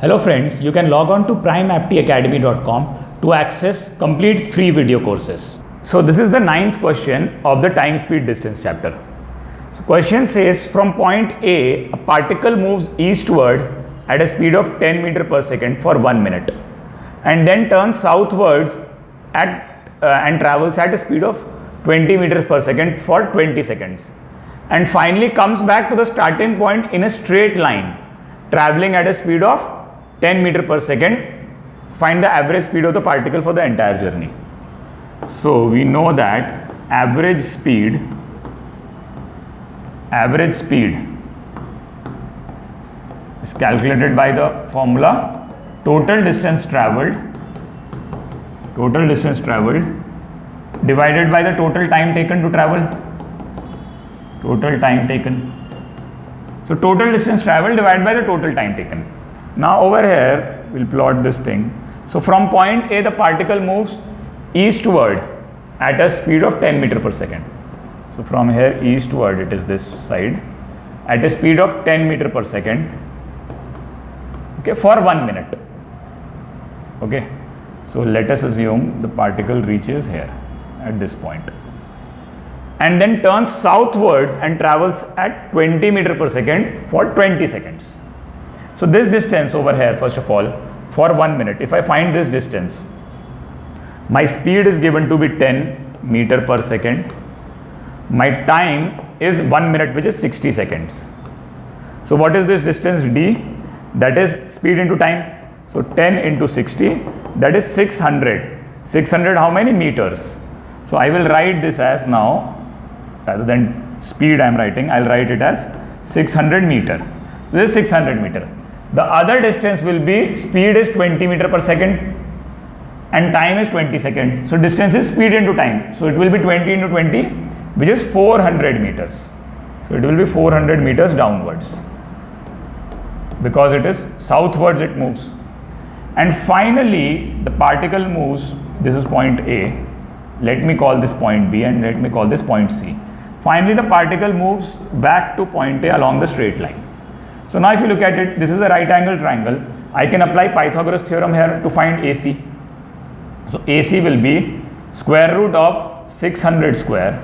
Hello friends, you can log on to primeaptacademy.com to access complete free video courses. So this is the 9th question of the time speed distance chapter. So question says from point A, a particle moves eastward at a speed of 10 meter per second for 1 minute and then turns southwards and travels at a speed of 20 meters per second for 20 seconds and finally comes back to the starting point in a straight line traveling at a speed of 10 meter per second. Find the average speed of the particle for the entire journey. So we know that average speed is calculated by the formula total distance traveled divided by the total time taken to travel. So total distance traveled divided by the total time taken. Now over here we'll plot this thing. So from point A the particle moves eastward at a speed of 10 meter per second. So from here eastward, it is this side, at a speed of 10 meter per second, okay, for 1 minute. Okay, so let us assume the particle reaches here at this point and then turns southwards and travels at 20 meter per second for 20 seconds. So this distance over here, first of all, for 1 minute, if I find this distance, my speed is given to be 10 meter per second. My time is 1 minute, which is 60 seconds. So what is this distance d? That is speed into time. So 10 into 60, that is 600. 600 how many meters? So I will write this as now, rather than speed I am writing, I will write it as 600 meter. This is 600 meter. The other distance will be speed is 20 meter per second and time is 20 seconds. So distance is speed into time. So it will be 20 into 20, which is 400 meters. So it will be 400 meters downwards because it is southwards it moves. And finally the particle moves, this is point A, let me call this point B and let me call this point C. Finally the particle moves back to point A along the straight line. So now if you look at it, this is a right angle triangle. I can apply Pythagoras theorem here to find AC. So AC will be square root of 600 square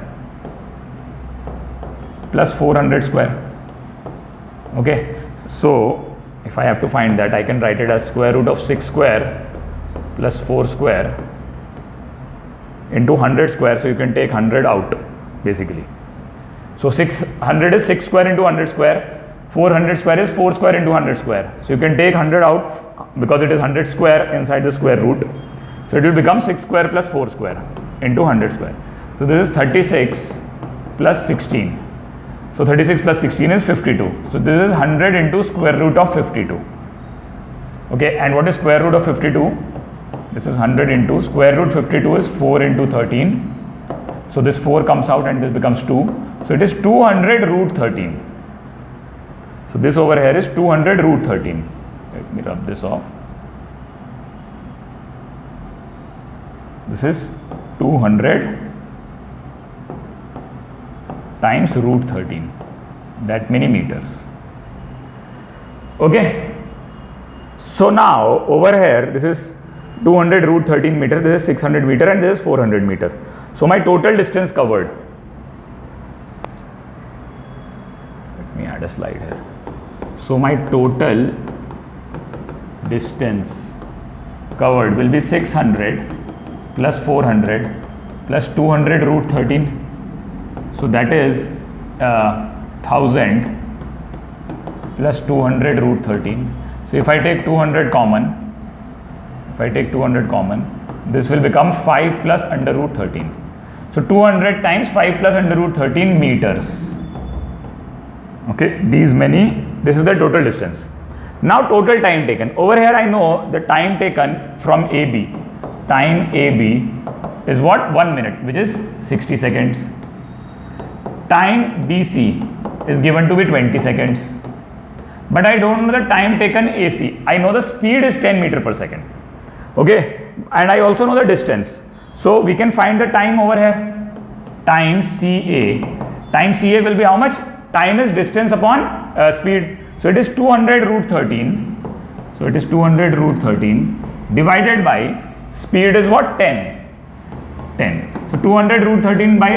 plus 400 square. Okay, so if I have to find that, I can write it as square root of 6 square plus 4 square into 100 square. So you can take 100 out basically. So 600 is 6 square into 100 square. 400 square is 4 square into 100 square. So you can take 100 out because it is 100 square inside the square root. So it will become 6 square plus 4 square into 100 square. So this is 36 plus 16. So 36 plus 16 is 52. So this is 100 into square root of 52. Okay, and what is square root of 52? This is 100 into square root 52 is 4 into 13. So this 4 comes out and this becomes 2. So it is 200 root 13. So this over here is 200 root 13. Let me rub this off. This is 200 times root 13. That many meters. Okay. So now over here, this is 200 root 13 meter, this is 600 meter and this is 400 meter. So my total distance covered. Let me add a slide here. So my total distance covered will be 600 plus 400 plus 200 root 13. So that is 1000 plus 200 root 13. So if I take 200 common, this will become 5 plus under root 13. So 200 times 5 plus under root 13 meters. Okay, this is the total distance. Now total time taken. Over here I know the time taken from AB. Time AB is what? 1 minute, which is 60 seconds. Time BC is given to be 20 seconds. But I don't know the time taken AC. I know the speed is 10 meter per second. Okay, and I also know the distance. So we can find the time over here. Time CA. Time CA will be how much? Time is distance upon speed. So it is 200 root 13. So it is 200 root 13 divided by speed is what? 10. 10. So 200 root 13 by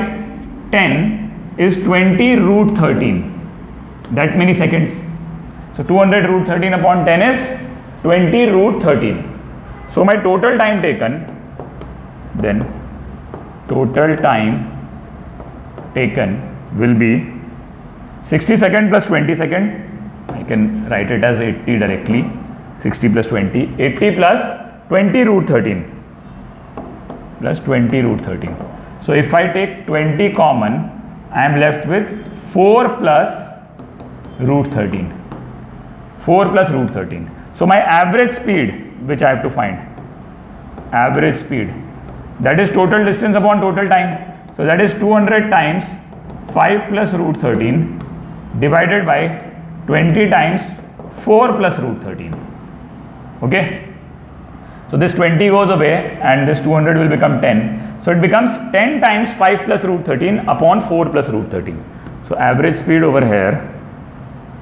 10 is 20 root 13. That many seconds. So 200 root 13 upon 10 is 20 root 13. So my total time taken, then total time taken will be 60 second plus 20 second. I can write it as 80 directly. 60 plus 20, 80 plus 20 root 13 plus 20 root 13. So if I take 20 common, I am left with 4 plus root 13. 4 plus root 13. So my average speed, which I have to find, average speed, that is total distance upon total time. So that is 200 times 5 plus root 13 divided by 20 times 4 plus root 13. Okay. So this 20 goes away and this 200 will become 10. So it becomes 10 times 5 plus root 13 upon 4 plus root 13. So average speed over here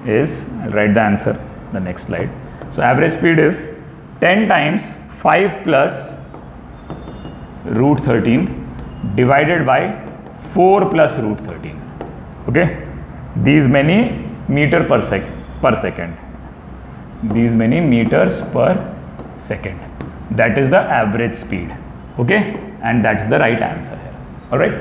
is, I'll write the answer, the next slide. So average speed is 10 times 5 plus root 13 divided by 4 plus root 13. Okay. These many meter per second. These many meters per second. That is the average speed. Okay. And that is the right answer here. Alright.